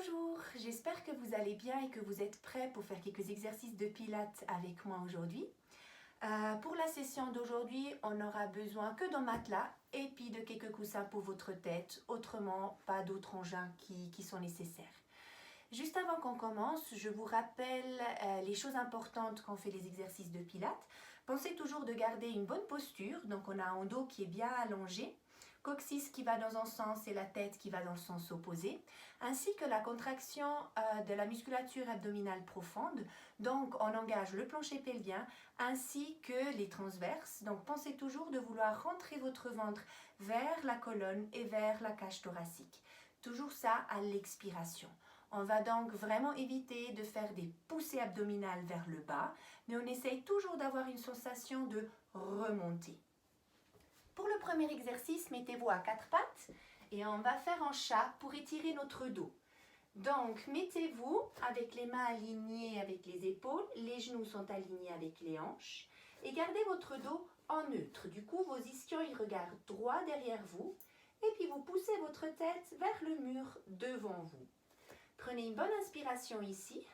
Bonjour, j'espère que vous allez bien et que vous êtes prêts pour faire quelques exercices de pilates avec moi aujourd'hui. Pour la session d'aujourd'hui, on n'aura besoin que d'un matelas et puis de quelques coussins pour votre tête, autrement pas d'autres engins qui sont nécessaires. Juste avant qu'on commence, je vous rappelle les choses importantes quand on fait les exercices de pilates. Pensez toujours de garder une bonne posture, donc on a un dos qui est bien allongé, coccyx qui va dans un sens et la tête qui va dans le sens opposé, ainsi que la contraction de la musculature abdominale profonde. Donc on engage le plancher pelvien ainsi que les transverses. Donc pensez toujours de vouloir rentrer votre ventre vers la colonne et vers la cage thoracique. Toujours ça à l'expiration. On va donc vraiment éviter de faire des poussées abdominales vers le bas, mais on essaye toujours d'avoir une sensation de remontée. Pour le premier exercice, mettez-vous à quatre pattes et on va faire un chat pour étirer notre dos. Donc, mettez-vous avec les mains alignées avec les épaules, les genoux sont alignés avec les hanches et gardez votre dos en neutre. Du coup, vos ischions ils regardent droit derrière vous et puis vous poussez votre tête vers le mur devant vous. Prenez une bonne inspiration ici.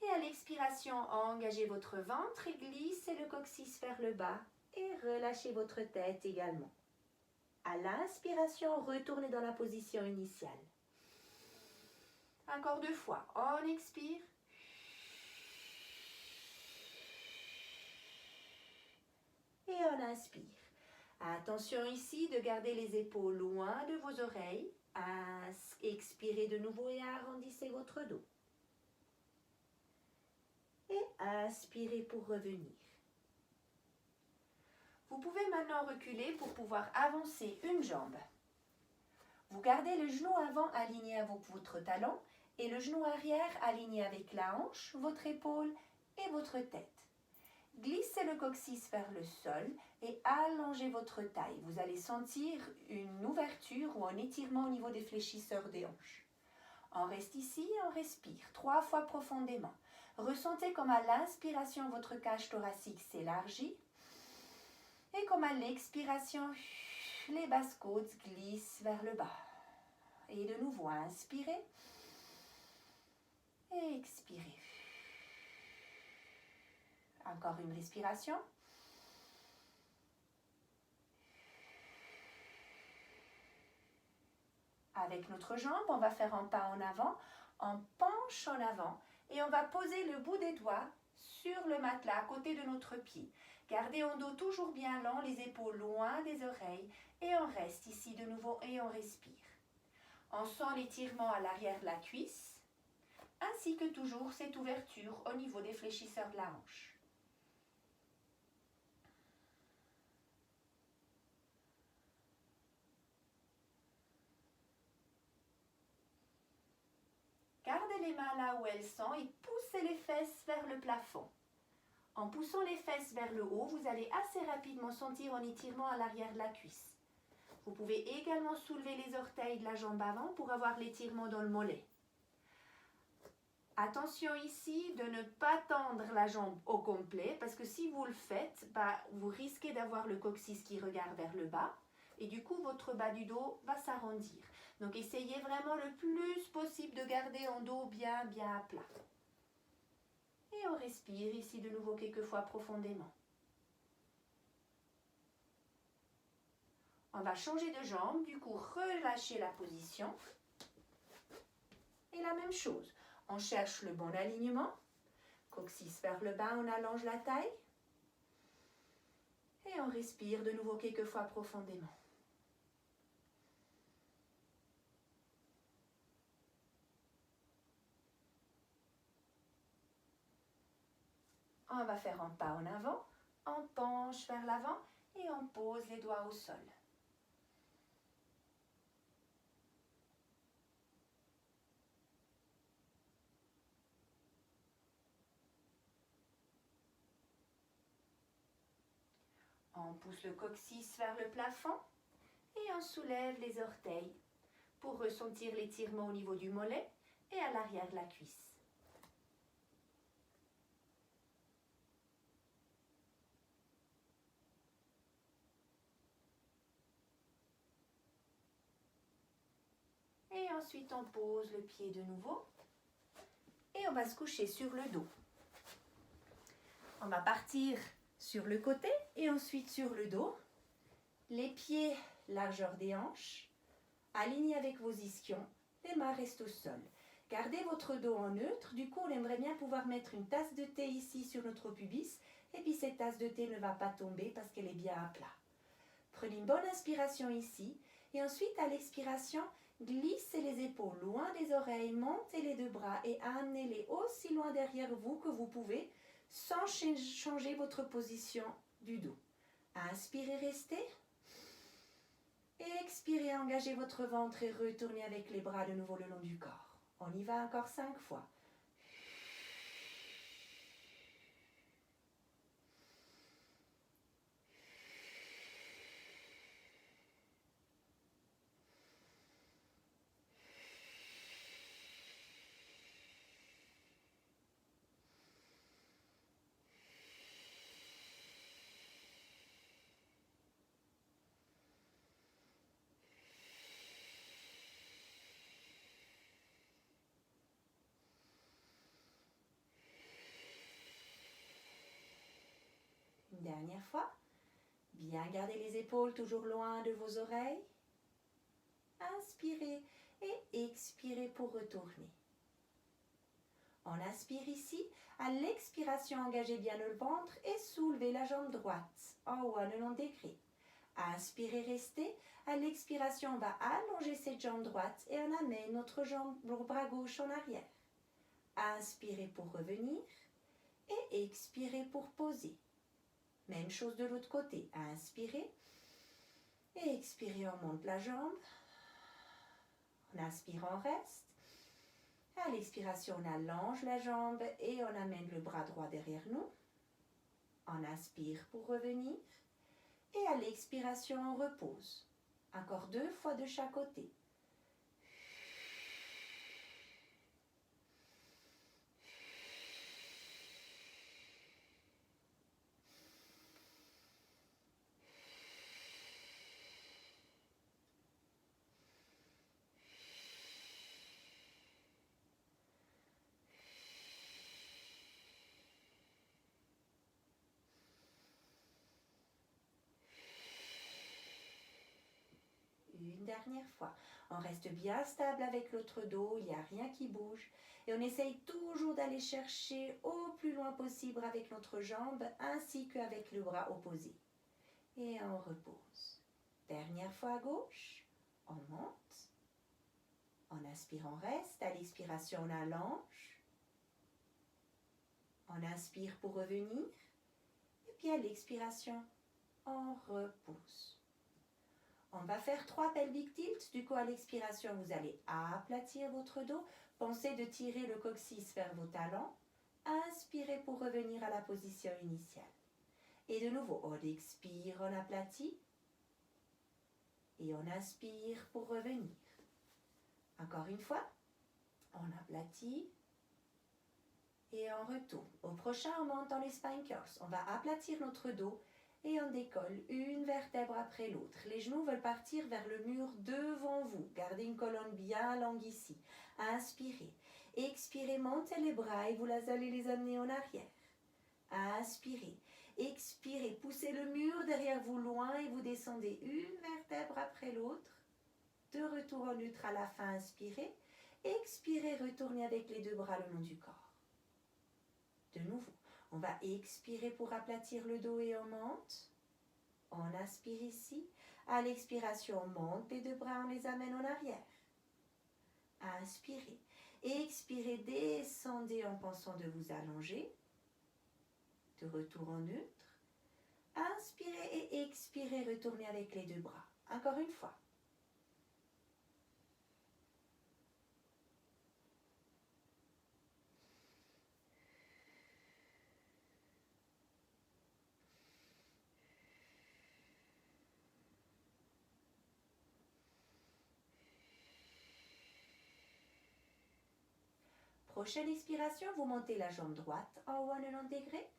Et à l'expiration, engagez votre ventre et glissez le coccyx vers le bas et relâchez votre tête également. À l'inspiration, retournez dans la position initiale. Encore deux fois. On expire. Et on inspire. Attention ici de garder les épaules loin de vos oreilles. Expirez de nouveau et arrondissez votre dos. Et inspirez pour revenir. Vous pouvez maintenant reculer pour pouvoir avancer une jambe. Vous gardez le genou avant aligné avec votre talon et le genou arrière aligné avec la hanche, votre épaule et votre tête. Glissez le coccyx vers le sol et allongez votre taille. Vous allez sentir une ouverture ou un étirement au niveau des fléchisseurs des hanches. On reste ici et on respire 3 fois profondément. Ressentez comme à l'inspiration votre cage thoracique s'élargit et comme à l'expiration, les basses côtes glissent vers le bas. Et de nouveau, inspirez et expirez. Encore une respiration. Avec notre jambe, on va faire un pas en avant, on penche en avant et on va poser le bout des doigts sur le matelas à côté de notre pied. Gardez un dos toujours bien long, les épaules loin des oreilles et on reste ici de nouveau et on respire. On sent l'étirement à l'arrière de la cuisse ainsi que toujours cette ouverture au niveau des fléchisseurs de la hanche. Gardez les mains là où elles sont et poussez les fesses vers le plafond. En poussant les fesses vers le haut, vous allez assez rapidement sentir un étirement à l'arrière de la cuisse. Vous pouvez également soulever les orteils de la jambe avant pour avoir l'étirement dans le mollet. Attention ici de ne pas tendre la jambe au complet parce que si vous le faites, vous risquez d'avoir le coccyx qui regarde vers le bas et du coup votre bas du dos va s'arrondir. Donc essayez vraiment le plus possible de garder un dos bien à plat. Et on respire ici de nouveau quelques fois profondément. On va changer de jambe, du coup relâchez la position. Et la même chose, on cherche le bon alignement. Coccyx vers le bas, on allonge la taille. Et on respire de nouveau quelques fois profondément. On va faire un pas en avant, on penche vers l'avant et on pose les doigts au sol. On pousse le coccyx vers le plafond et on soulève les orteils pour ressentir l'étirement au niveau du mollet et à l'arrière de la cuisse. Et on ensuite on pose le pied de nouveau. Et on va se coucher sur le dos. On va partir sur le côté et ensuite sur le dos. Les pieds largeur des hanches, alignés avec vos ischions. Les mains restent au sol. Gardez votre dos en neutre. Du coup, on aimerait bien pouvoir mettre une tasse de thé ici sur notre pubis. Et puis cette tasse de thé ne va pas tomber parce qu'elle est bien à plat. Prenez une bonne inspiration ici. Et ensuite, à l'expiration, glissez les épaules loin des oreilles, montez les deux bras et amenez-les aussi loin derrière vous que vous pouvez sans changer votre position du dos. Inspirez, restez. Expirez, engagez votre ventre et retournez avec les bras de nouveau le long du corps. On y va encore 5 fois. Une dernière fois. Bien garder les épaules toujours loin de vos oreilles. Inspirez et expirez pour retourner. On inspire ici. À l'expiration, engagez bien le ventre et soulevez la jambe droite en haut à 90 degrés. Inspirez, restez. À l'expiration, on va allonger cette jambe droite et on amène notre bras gauche en arrière. Inspirez pour revenir et expirez pour poser. Même chose de l'autre côté. Inspirez et expirez, on monte la jambe. On inspire, on reste. À l'expiration, on allonge la jambe et on amène le bras droit derrière nous. On inspire pour revenir. Et à l'expiration, on repose. Encore 2 fois de chaque côté. Une dernière fois. On reste bien stable avec l'autre dos, il n'y a rien qui bouge. Et on essaye toujours d'aller chercher au plus loin possible avec notre jambe ainsi qu'avec le bras opposé. Et on repose. Dernière fois à gauche. On monte. On inspire, on reste. À l'expiration, on allonge. On inspire pour revenir. Et puis à l'expiration, on repose. On va faire 3 pelvic tilts. Du coup, à l'expiration, vous allez aplatir votre dos. Pensez de tirer le coccyx vers vos talons. Inspirez pour revenir à la position initiale. Et de nouveau, on expire, on aplatit. Et on inspire pour revenir. Encore une fois, on aplatit. Et on retourne. Au prochain, on monte dans les spine curls. On va aplatir notre dos. Et on décolle une vertèbre après l'autre. Les genoux veulent partir vers le mur devant vous. Gardez une colonne bien longue ici. Inspirez. Expirez, montez les bras et vous allez les amener en arrière. Inspirez. Expirez, poussez le mur derrière vous loin et vous descendez une vertèbre après l'autre. De retour en neutre à la fin, inspirez. Expirez, retournez avec les 2 bras le long du corps. De nouveau. On va expirer pour aplatir le dos et on monte. On inspire ici. À l'expiration, on monte les 2 bras, on les amène en arrière. Inspirez. Expirez, descendez en pensant de vous allonger. De retour en neutre. Inspirez et expirez, retournez avec les 2 bras. Encore une fois. Prochaine expiration, vous montez la jambe droite en haut à 90 degrés.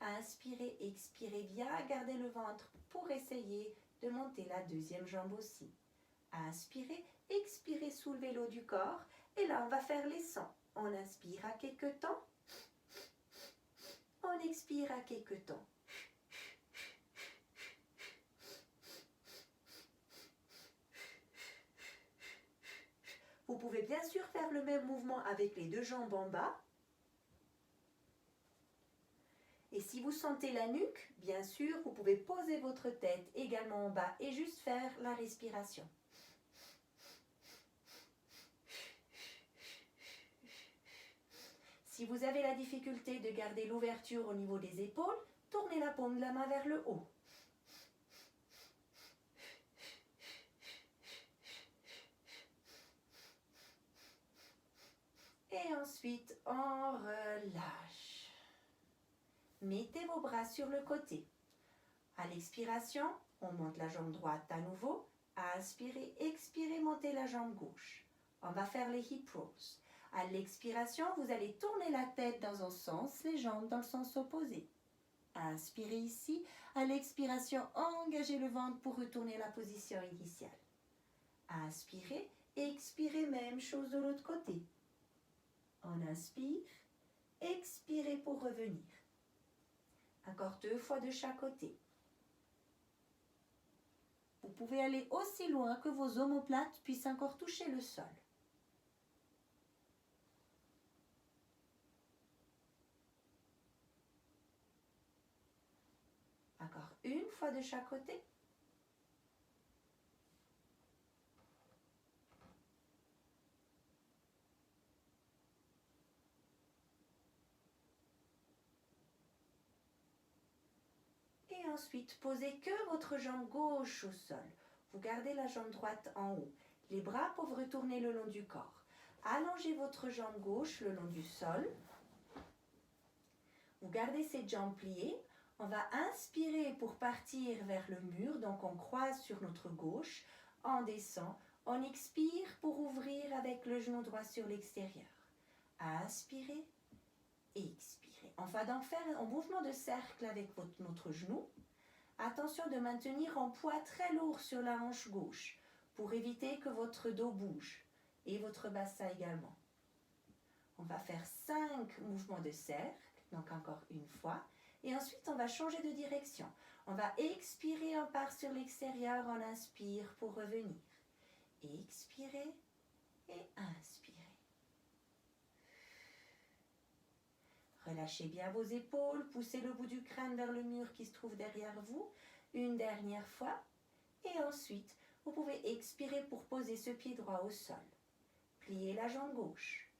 Inspirez, expirez bien, gardez le ventre pour essayer de monter la deuxième jambe aussi. Inspirez, expirez, soufflez. soulever l'eau du corps. Et là, on va faire les sons. On inspire à quelques temps. On expire à quelques temps. Vous pouvez bien sûr faire le même mouvement avec les deux jambes en bas. Et si vous sentez la nuque, bien sûr, vous pouvez poser votre tête également en bas et juste faire la respiration. Si vous avez la difficulté de garder l'ouverture au niveau des épaules, tournez la paume de la main vers le haut. Et ensuite, on relâche. Mettez vos bras sur le côté. À l'expiration, on monte la jambe droite à nouveau. Inspirez, expirez, montez la jambe gauche. On va faire les hip rolls. À l'expiration, vous allez tourner la tête dans un sens, les jambes dans le sens opposé. Inspirez ici. À l'expiration, engagez le ventre pour retourner à la position initiale. Inspirez, expirez, même chose de l'autre côté. On inspire, expirez pour revenir. Encore 2 fois de chaque côté. Vous pouvez aller aussi loin que vos omoplates puissent encore toucher le sol. Encore 1 fois de chaque côté. Et ensuite, posez que votre jambe gauche au sol. Vous gardez la jambe droite en haut. Les bras peuvent retourner le long du corps. Allongez votre jambe gauche le long du sol. Vous gardez cette jambe pliée. On va inspirer pour partir vers le mur. Donc on croise sur notre gauche. On descend. On expire pour ouvrir avec le genou droit sur l'extérieur. Inspirez. Expirez. On va donc faire un mouvement de cercle avec notre genou. Attention de maintenir un poids très lourd sur la hanche gauche pour éviter que votre dos bouge et votre bassin également. On va faire 5 mouvements de cercle, donc encore une fois. Et ensuite, on va changer de direction. On va expirer, on part sur l'extérieur, on inspire pour revenir. Expirez et inspirez. Relâchez bien vos épaules, poussez le bout du crâne vers le mur qui se trouve derrière vous, une dernière fois. Et ensuite, vous pouvez expirer pour poser ce pied droit au sol. Pliez la jambe gauche.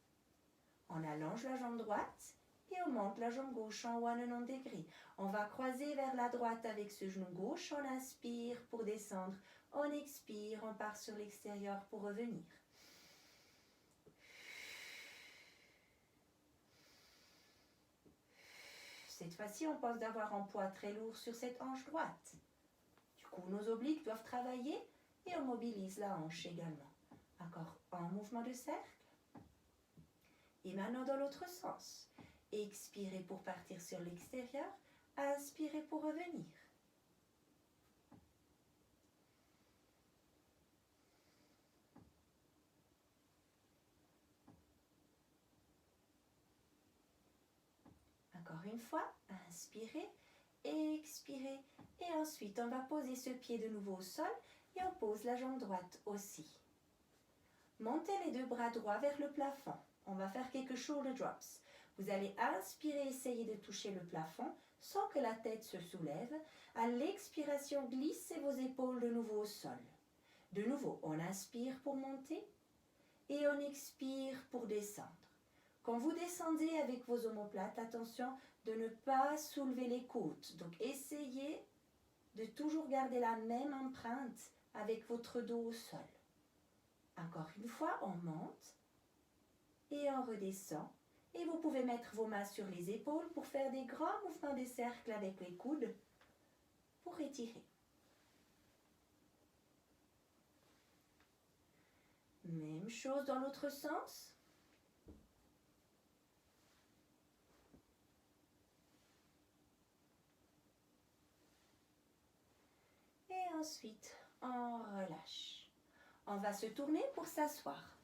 On allonge la jambe droite et on monte la jambe gauche en haut à 90 degrés. On va croiser vers la droite avec ce genou gauche. On inspire pour descendre. On expire, on part sur l'extérieur pour revenir. Cette fois-ci, on pense d'avoir un poids très lourd sur cette hanche droite. Du coup, nos obliques doivent travailler et on mobilise la hanche également. Encore un mouvement de cercle. Et maintenant dans l'autre sens. Expirez pour partir sur l'extérieur. Inspirez pour revenir. Encore une fois, inspirez, expirez et ensuite on va poser ce pied de nouveau au sol et on pose la jambe droite aussi. Montez les 2 bras droits vers le plafond. On va faire quelques shoulder drops. Vous allez inspirer, essayer de toucher le plafond sans que la tête se soulève. À l'expiration, glissez vos épaules de nouveau au sol. De nouveau, on inspire pour monter et on expire pour descendre. Quand vous descendez avec vos omoplates, attention de ne pas soulever les côtes. Donc essayez de toujours garder la même empreinte avec votre dos au sol. Encore une fois, on monte et on redescend. Et vous pouvez mettre vos mains sur les épaules pour faire des grands mouvements de cercle avec les coudes pour étirer. Même chose dans l'autre sens. Et ensuite, on relâche. On va se tourner pour s'asseoir.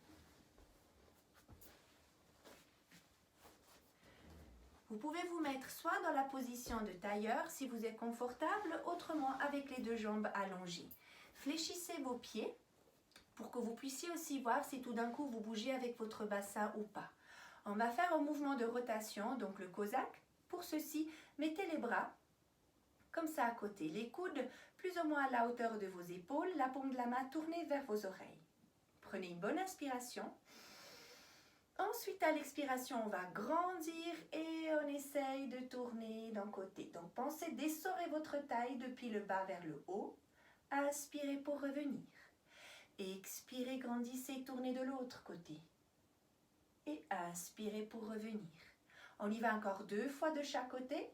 Vous pouvez vous mettre soit dans la position de tailleur si vous êtes confortable, autrement avec les deux jambes allongées. Fléchissez vos pieds pour que vous puissiez aussi voir si tout d'un coup vous bougez avec votre bassin ou pas. On va faire un mouvement de rotation, donc le cosaque. Pour ceci, mettez les bras comme ça à côté, les coudes plus ou moins à la hauteur de vos épaules, la paume de la main tournée vers vos oreilles. Prenez une bonne inspiration. Ensuite, à l'expiration, on va grandir et on essaye de tourner d'un côté. Donc, pensez d'essorer votre taille depuis le bas vers le haut. Inspirez pour revenir. Expirez, grandissez, tournez de l'autre côté. Et inspirez pour revenir. On y va encore 2 fois de chaque côté.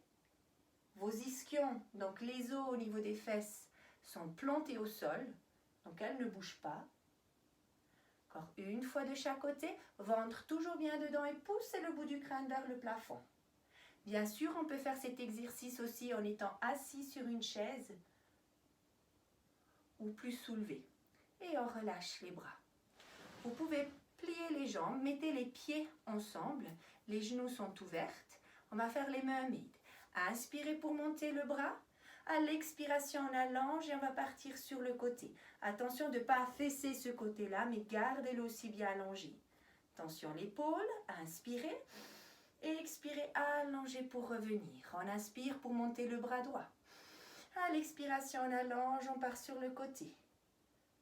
Vos ischions, donc les os au niveau des fesses, sont plantés au sol. Donc, elles ne bougent pas. Encore 1 fois de chaque côté, ventre toujours bien dedans et poussez le bout du crâne vers le plafond. Bien sûr, on peut faire cet exercice aussi en étant assis sur une chaise ou plus soulevé. Et on relâche les bras. Vous pouvez plier les jambes, mettez les pieds ensemble, les genoux sont ouverts. On va faire les mermaids. Inspirez pour monter le bras. À l'expiration, on allonge et on va partir sur le côté. Attention de ne pas affaisser ce côté-là, mais gardez-le aussi bien allongé. Attention l'épaule, inspirez. Et expirez, allongez pour revenir. On inspire pour monter le bras droit. À l'expiration, on allonge, on part sur le côté.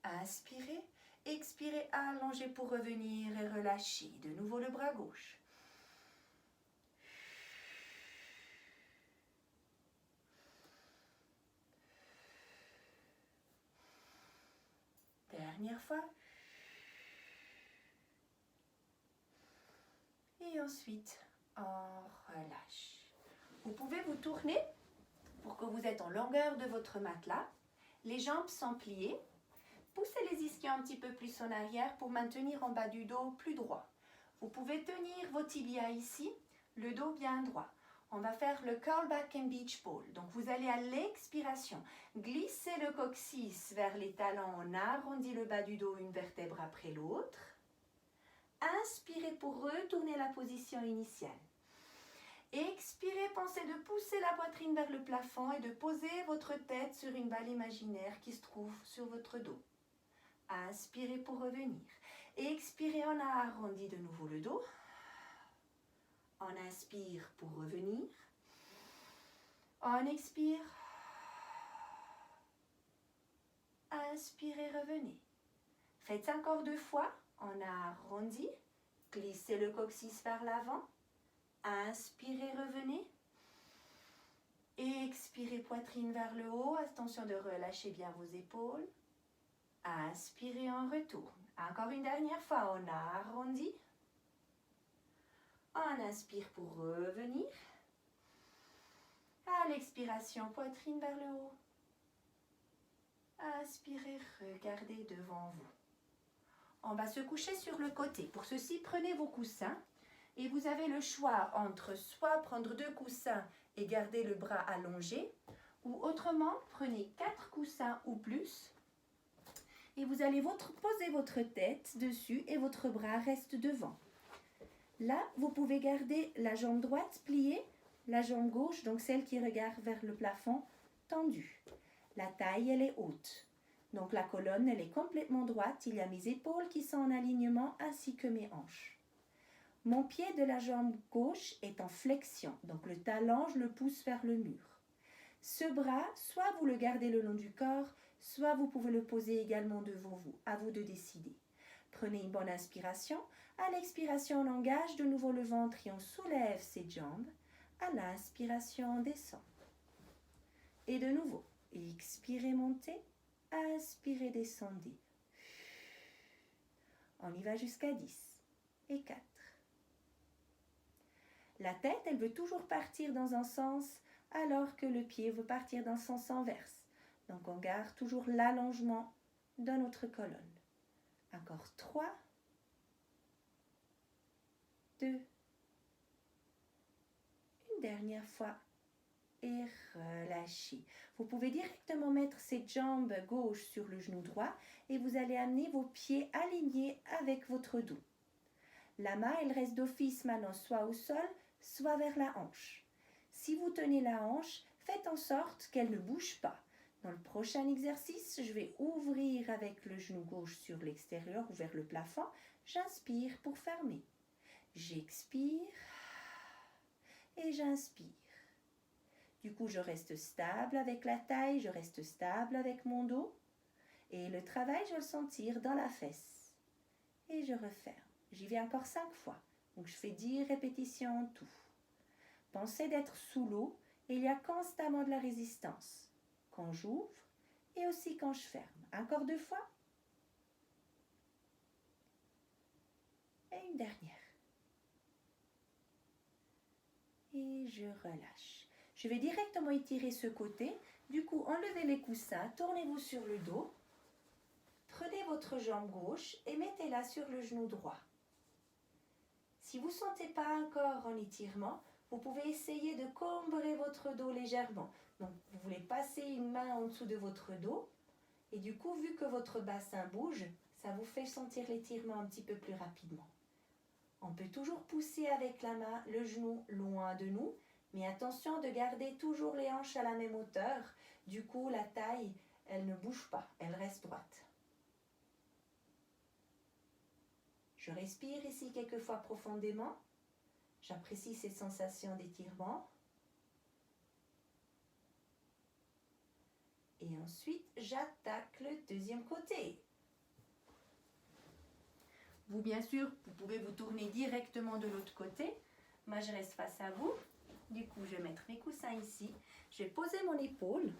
Inspirez, expirez, allongez pour revenir et relâchez. De nouveau le bras gauche. Dernière fois. Et ensuite, on relâche. Vous pouvez vous tourner pour que vous êtes en longueur de votre matelas. Les jambes sont pliées. Poussez les ischions un petit peu plus en arrière pour maintenir en bas du dos plus droit. Vous pouvez tenir vos tibias ici, le dos bien droit. On va faire le curl back and beach ball. Donc vous allez à l'expiration glisser le coccyx vers les talons. On arrondit le bas du dos une vertèbre après l'autre. Inspirez pour retourner la position initiale. Expirez, pensez de pousser la poitrine vers le plafond et de poser votre tête sur une balle imaginaire qui se trouve sur votre dos. Inspirez pour revenir. Expirez, on arrondit de nouveau le dos. On inspire pour revenir. On expire. Inspirez, revenez. Faites encore 2 fois. On arrondit. Glissez le coccyx vers l'avant. Inspirez, revenez. Expirez, poitrine vers le haut. Attention de relâcher bien vos épaules. Inspirez, on retourne. Encore une dernière fois. On arrondit. On inspire pour revenir. À l'expiration, poitrine vers le haut. Inspirez, regardez devant vous. On va se coucher sur le côté. Pour ceci, prenez vos coussins et vous avez le choix entre soit prendre 2 coussins et garder le bras allongé ou autrement, prenez 4 coussins ou plus et vous allez poser votre tête dessus et votre bras reste devant. Là, vous pouvez garder la jambe droite pliée, la jambe gauche, donc celle qui regarde vers le plafond, tendue. La taille, elle est haute. Donc la colonne, elle est complètement droite. Il y a mes épaules qui sont en alignement ainsi que mes hanches. Mon pied de la jambe gauche est en flexion. Donc le talon, je le pousse vers le mur. Ce bras, soit vous le gardez le long du corps, soit vous pouvez le poser également devant vous. À vous de décider. Prenez une bonne inspiration. À l'expiration, on engage de nouveau le ventre et on soulève ses jambes. À l'inspiration, on descend. Et de nouveau, expirez, montez. Inspirez, descendez. On y va jusqu'à 10 et 4. La tête, elle veut toujours partir dans un sens alors que le pied veut partir dans le sens inverse. Donc on garde toujours l'allongement de notre colonne. Encore 3, 2, une dernière fois et relâchez. Vous pouvez directement mettre cette jambe gauche sur le genou droit et vous allez amener vos pieds alignés avec votre dos. La main, elle reste d'office maintenant soit au sol, soit vers la hanche. Si vous tenez la hanche, faites en sorte qu'elle ne bouge pas. Dans le prochain exercice, je vais ouvrir avec le genou gauche sur l'extérieur ou vers le plafond. J'inspire pour fermer. J'expire et j'inspire. Du coup, je reste stable avec la taille, je reste stable avec mon dos. Et le travail, je vais le sentir dans la fesse. Et je referme. J'y vais encore 5 fois. Donc, je fais 10 répétitions en tout. Pensez d'être sous l'eau et il y a constamment de la résistance. Quand j'ouvre et aussi quand je ferme. Encore 2 fois. Et une dernière. Et je relâche. Je vais directement étirer ce côté. Du coup, enlevez les coussins, tournez-vous sur le dos. Prenez votre jambe gauche et mettez-la sur le genou droit. Si vous ne sentez pas encore en étirement, vous pouvez essayer de combrer votre dos légèrement. Donc, vous voulez passer une main en dessous de votre dos. Et du coup, vu que votre bassin bouge, ça vous fait sentir l'étirement un petit peu plus rapidement. On peut toujours pousser avec la main le genou loin de nous. Mais attention de garder toujours les hanches à la même hauteur. Du coup, la taille, elle ne bouge pas, elle reste droite. Je respire ici quelques fois profondément. J'apprécie ces sensations d'étirement. Et ensuite, j'attaque le deuxième côté. Vous, bien sûr, vous pouvez vous tourner directement de l'autre côté. Moi, je reste face à vous. Du coup, je vais mettre mes coussins ici. Je vais poser mon épaule.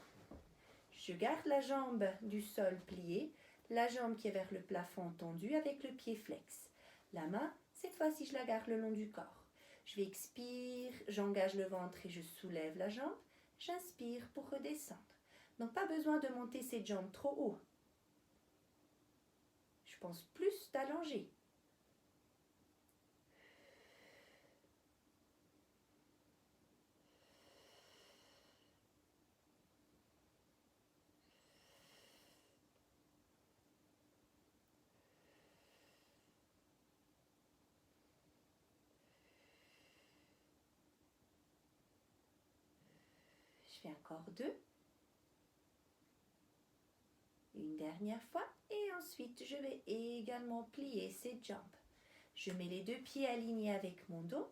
Je garde la jambe du sol pliée, la jambe qui est vers le plafond tendue avec le pied flex. La main, cette fois-ci, je la garde le long du corps. Je vais expirer, j'engage le ventre et je soulève la jambe. J'inspire pour redescendre. Donc, pas besoin de monter cette jambe trop haut. Je pense plus d'allonger. Je fais encore 2. Une dernière fois. Et ensuite, je vais également plier cette jambe. Je mets les 2 pieds alignés avec mon dos.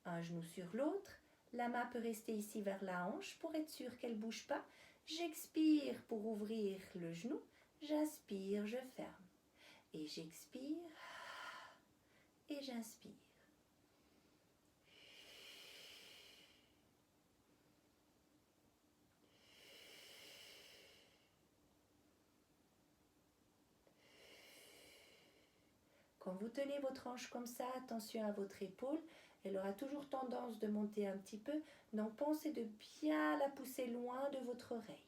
Un genou sur l'autre. La main peut rester ici vers la hanche pour être sûr qu'elle ne bouge pas. J'expire pour ouvrir le genou. J'inspire, je ferme. Et j'expire. Et j'inspire. Quand vous tenez votre hanche comme ça, attention à votre épaule. Elle aura toujours tendance de monter un petit peu. Donc, pensez de bien la pousser loin de votre oreille.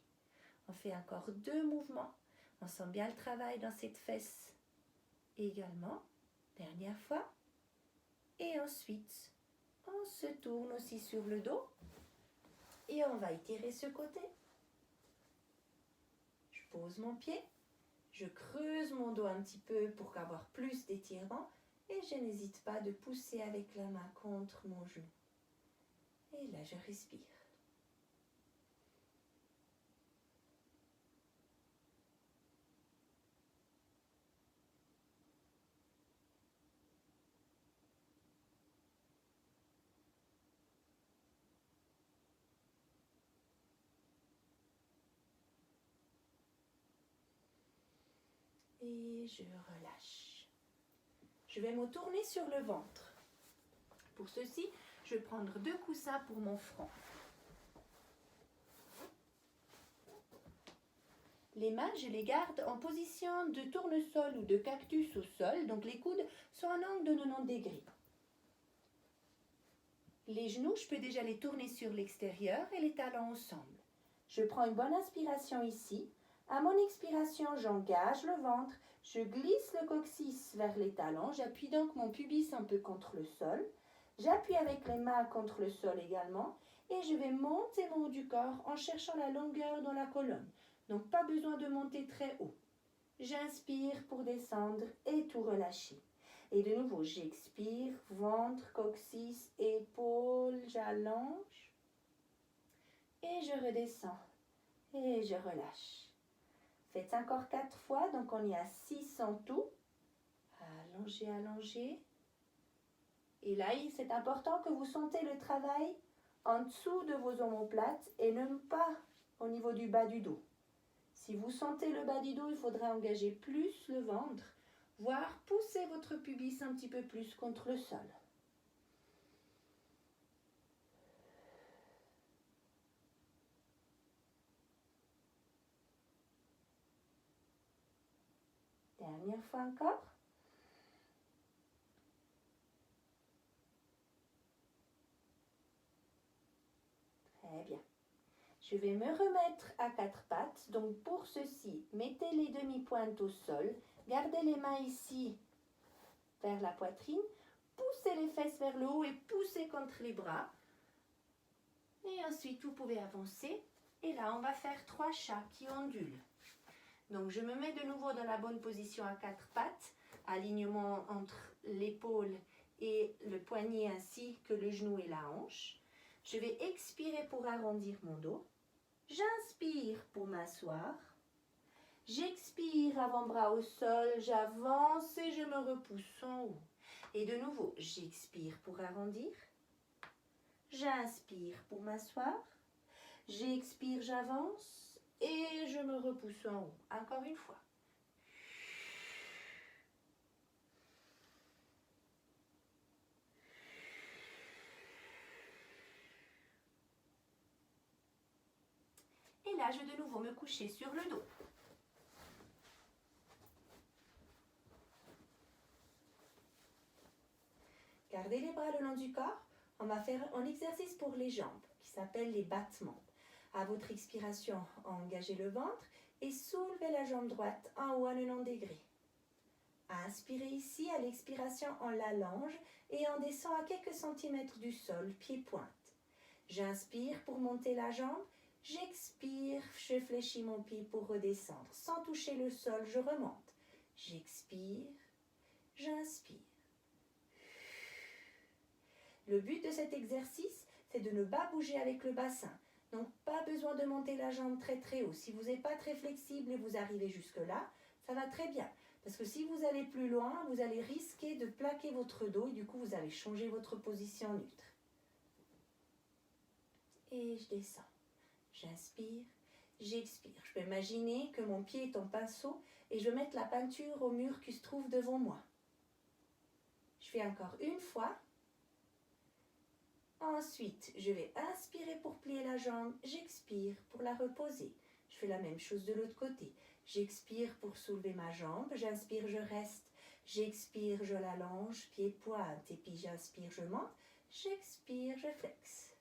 On fait encore 2 mouvements. On sent bien le travail dans cette fesse également. Dernière fois. Et ensuite, on se tourne aussi sur le dos. Et on va étirer ce côté. Je pose mon pied. Je creuse mon dos un petit peu pour avoir plus d'étirement. Et je n'hésite pas de pousser avec la main contre mon genou. Et là, je respire. Et je relâche. Je vais me tourner sur le ventre. Pour ceci, je vais prendre 2 coussins pour mon front. Les mains, je les garde en position de tournesol ou de cactus au sol. Donc les coudes sont à un angle de 90 degrés. Les genoux, je peux déjà les tourner sur l'extérieur et les talons ensemble. Je prends une bonne inspiration ici. À mon expiration, j'engage le ventre. Je glisse le coccyx vers les talons. J'appuie donc mon pubis un peu contre le sol. J'appuie avec les mains contre le sol également. Et je vais monter mon haut du corps en cherchant la longueur dans la colonne. Donc, pas besoin de monter très haut. J'inspire pour descendre et tout relâcher. Et de nouveau, j'expire, ventre, coccyx, épaules, j'allonge. Et je redescends. Et je relâche. Faites encore 4 fois, donc on est à 6 en tout. Allongez, allongez. Et là, c'est important que vous sentez le travail en dessous de vos omoplates et non pas au niveau du bas du dos. Si vous sentez le bas du dos, il faudra engager plus le ventre, voire pousser votre pubis un petit peu plus contre le sol. Dernière fois encore. Très bien. Je vais me remettre à 4 pattes. Donc pour ceci, mettez les demi-pointes au sol. Gardez les mains ici vers la poitrine. Poussez les fesses vers le haut et poussez contre les bras. Et ensuite, vous pouvez avancer. Et là, on va faire 3 chats qui ondulent. Donc je me mets de nouveau dans la bonne position à 4 pattes. Alignement entre l'épaule et le poignet ainsi que le genou et la hanche. Je vais expirer pour arrondir mon dos. J'inspire pour m'asseoir. J'expire, avant-bras au sol, j'avance et je me repousse en haut. Et de nouveau, j'expire pour arrondir. J'inspire pour m'asseoir. J'expire, j'avance et je me repousse en haut. Encore une fois. Et là, je vais de nouveau me coucher sur le dos. Gardez les bras le long du corps. On va faire un exercice pour les jambes qui s'appelle les battements. À votre expiration, engagez le ventre et soulevez la jambe droite en haut à 90 degrés. Inspirez ici, à l'expiration, on l'allonge et on descend à quelques centimètres du sol, pied-pointe. J'inspire pour monter la jambe. J'expire, je fléchis mon pied pour redescendre. Sans toucher le sol, je remonte. J'expire, j'inspire. Le but de cet exercice, c'est de ne pas bouger avec le bassin. Donc, pas besoin de monter la jambe très très haut. Si vous n'êtes pas très flexible et vous arrivez jusque-là, ça va très bien. Parce que si vous allez plus loin, vous allez risquer de plaquer votre dos et du coup, vous allez changer votre position neutre. Et je descends. J'inspire, j'expire. Je peux imaginer que mon pied est en pinceau et je vais mettre la peinture au mur qui se trouve devant moi. Je fais encore une fois. Ensuite, je vais inspirer pour plier la jambe. J'expire pour la reposer. Je fais la même chose de l'autre côté. J'expire pour soulever ma jambe. J'inspire, je reste. J'expire, je l'allonge, pied-pointe. Et puis j'inspire, je monte. J'expire, je flexe.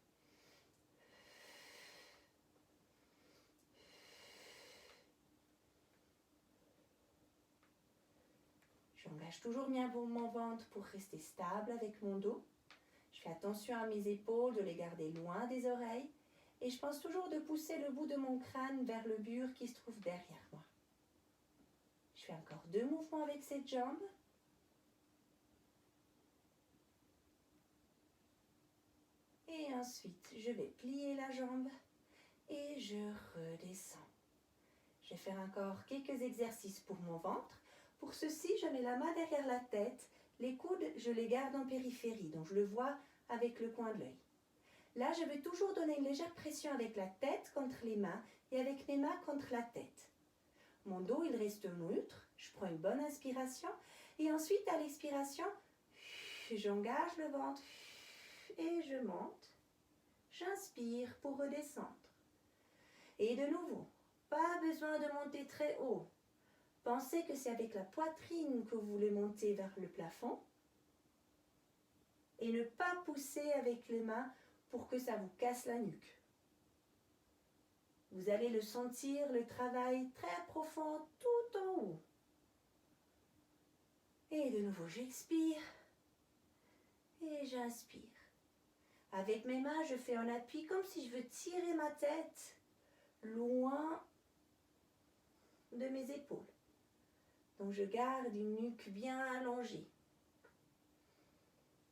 J'engage toujours bien mon ventre pour rester stable avec mon dos. Je fais attention à mes épaules, de les garder loin des oreilles. Et je pense toujours de pousser le bout de mon crâne vers le mur qui se trouve derrière moi. Je fais encore 2 mouvements avec cette jambe. Et ensuite, je vais plier la jambe et je redescends. Je vais faire encore quelques exercices pour mon ventre. Pour ceci, je mets la main derrière la tête. Les coudes, je les garde en périphérie, donc je le vois avec le coin de l'œil. Là, je vais toujours donner une légère pression avec la tête contre les mains et avec mes mains contre la tête. Mon dos, il reste neutre. Je prends une bonne inspiration et ensuite, à l'expiration, j'engage le ventre et je monte. J'inspire pour redescendre. Et de nouveau, pas besoin de monter très haut. Pensez que c'est avec la poitrine que vous voulez monter vers le plafond et ne pas pousser avec les mains pour que ça vous casse la nuque. Vous allez le sentir, le travail très profond tout en haut. Et de nouveau, j'expire et j'inspire. Avec mes mains, je fais un appui comme si je veux tirer ma tête loin de mes épaules. Donc je garde une nuque bien allongée.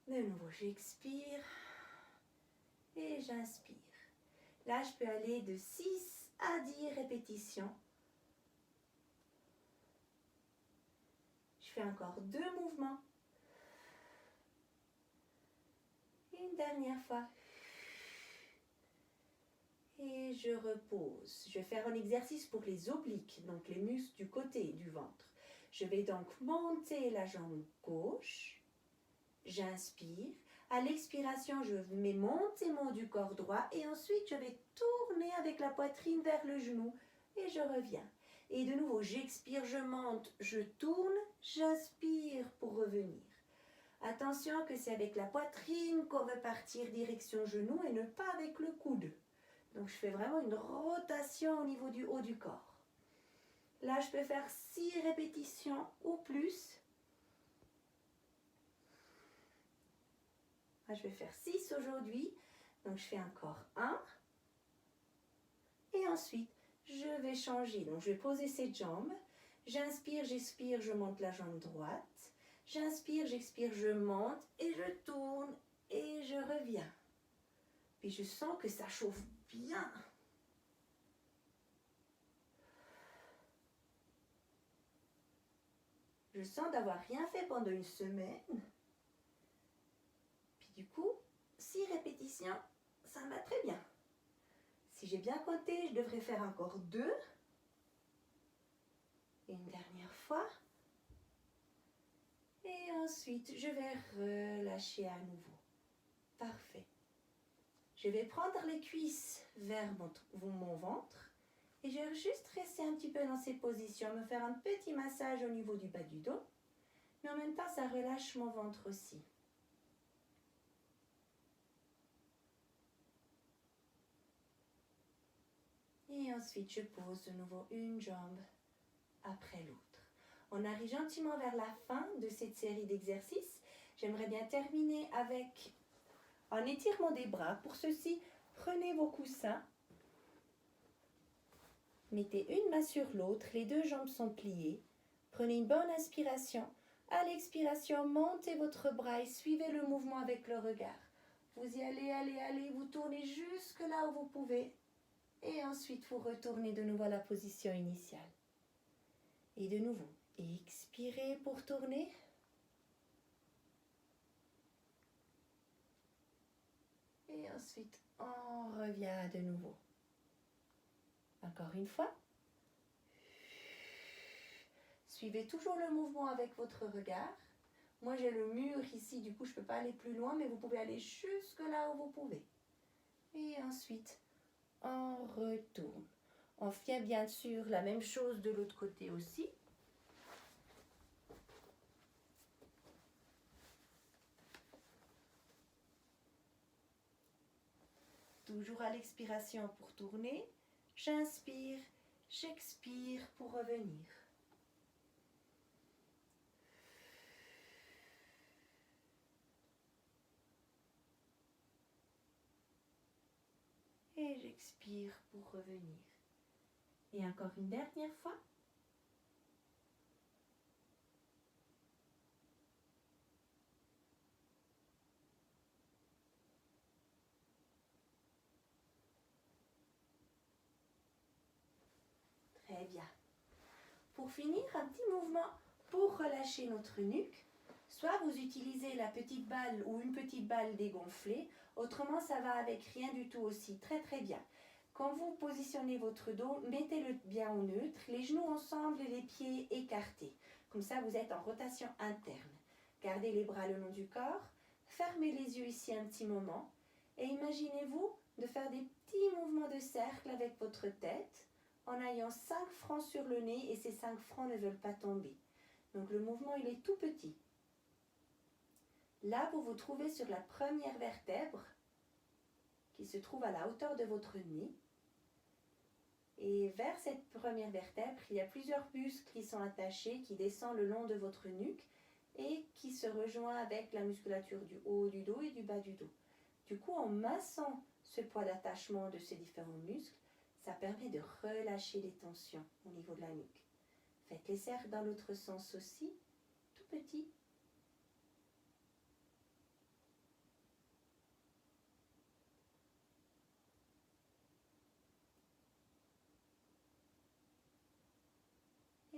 De nouveau, j'expire et j'inspire. Là, je peux aller de 6 à 10 répétitions. Je fais encore 2 mouvements. Une dernière fois. Et je repose. Je vais faire un exercice pour les obliques, donc les muscles du côté du ventre. Je vais donc monter la jambe gauche. J'inspire. À l'expiration, je mets mon témon du corps droit et ensuite je vais tourner avec la poitrine vers le genou et je reviens. Et de nouveau, j'expire, je monte, je tourne, j'inspire pour revenir. Attention que c'est avec la poitrine qu'on veut partir direction genou et ne pas avec le coude. Donc je fais vraiment une rotation au niveau du haut du corps. Là, je peux faire 6 répétitions ou plus. Là, je vais faire 6 aujourd'hui. Donc je fais encore 1. Et ensuite, je vais changer. Donc je vais poser cette jambe. J'inspire, j'expire, je monte la jambe droite. J'inspire, j'expire, je monte et je tourne et je reviens. Puis je sens que ça chauffe bien. Je sens d'avoir rien fait pendant une semaine. Puis du coup, 6 répétitions, ça me va très bien. Si j'ai bien compté, je devrais faire encore 2. Et une dernière fois. Et ensuite, je vais relâcher à nouveau. Parfait. Je vais prendre les cuisses vers mon ventre. Et je vais juste rester un petit peu dans ces positions, me faire un petit massage au niveau du bas du dos. Mais en même temps, ça relâche mon ventre aussi. Et ensuite, je pose de nouveau une jambe après l'autre. On arrive gentiment vers la fin de cette série d'exercices. J'aimerais bien terminer avec un étirement des bras. Pour ceci, prenez vos coussins. Mettez une main sur l'autre, les 2 jambes sont pliées. Prenez une bonne inspiration. À l'expiration, montez votre bras et suivez le mouvement avec le regard. Vous y allez, allez, vous tournez jusque là où vous pouvez. Et ensuite, vous retournez de nouveau à la position initiale. Et de nouveau, expirez pour tourner. Et ensuite, on revient de nouveau. Encore une fois. Suivez toujours le mouvement avec votre regard. Moi, j'ai le mur ici, du coup, je ne peux pas aller plus loin, mais vous pouvez aller jusque là où vous pouvez. Et ensuite, on retourne. On fait bien sûr la même chose de l'autre côté aussi. Toujours à l'expiration pour tourner. J'inspire, j'expire pour revenir. Et j'expire pour revenir. Et encore une dernière fois. Très bien. Pour finir, un petit mouvement pour relâcher notre nuque. Soit vous utilisez la petite balle ou une petite balle dégonflée, autrement ça va avec rien du tout aussi, très très bien. Quand vous positionnez votre dos, mettez-le bien au neutre, les genoux ensemble et les pieds écartés. Comme ça vous êtes en rotation interne. Gardez les bras le long du corps, fermez les yeux ici un petit moment et imaginez-vous de faire des petits mouvements de cercle avec votre tête en ayant 5 francs sur le nez et ces 5 francs ne veulent pas tomber. Donc le mouvement il est tout petit. Là, vous vous trouvez sur la première vertèbre qui se trouve à la hauteur de votre nez. Et vers cette première vertèbre, il y a plusieurs muscles qui sont attachés, qui descendent le long de votre nuque et qui se rejoignent avec la musculature du haut du dos et du bas du dos. Du coup, en massant ce poids d'attachement de ces différents muscles, ça permet de relâcher les tensions au niveau de la nuque. Faites les cercles dans l'autre sens aussi, tout petit.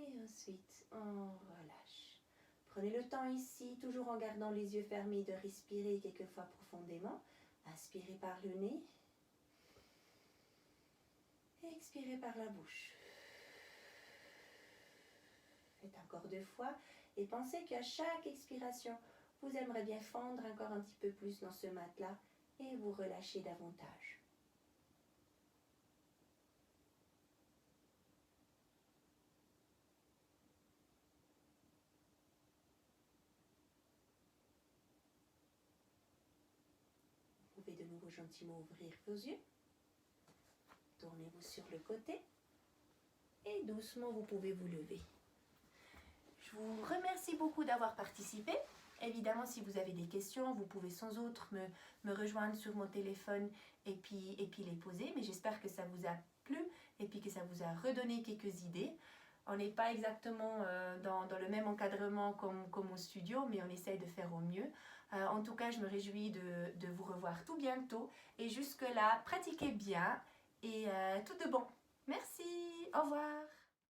Et ensuite, on relâche. Prenez le temps ici, toujours en gardant les yeux fermés, de respirer quelquefois profondément. Inspirez par le nez. Et expirez par la bouche. Faites encore 2 fois et pensez qu'à chaque expiration, vous aimeriez bien fendre encore un petit peu plus dans ce matelas et vous relâcher davantage. Vous pouvez de nouveau gentiment ouvrir vos yeux. Tournez-vous sur le côté et doucement vous pouvez vous lever. Je vous remercie beaucoup d'avoir participé. Évidemment, si vous avez des questions, vous pouvez sans autre me rejoindre sur mon téléphone et puis les poser. Mais j'espère que ça vous a plu et puis que ça vous a redonné quelques idées. On n'est pas exactement dans le même encadrement comme au studio, mais on essaye de faire au mieux. En tout cas, je me réjouis de vous revoir tout bientôt. Et jusque-là, pratiquez bien et tout de bon. Merci, au revoir.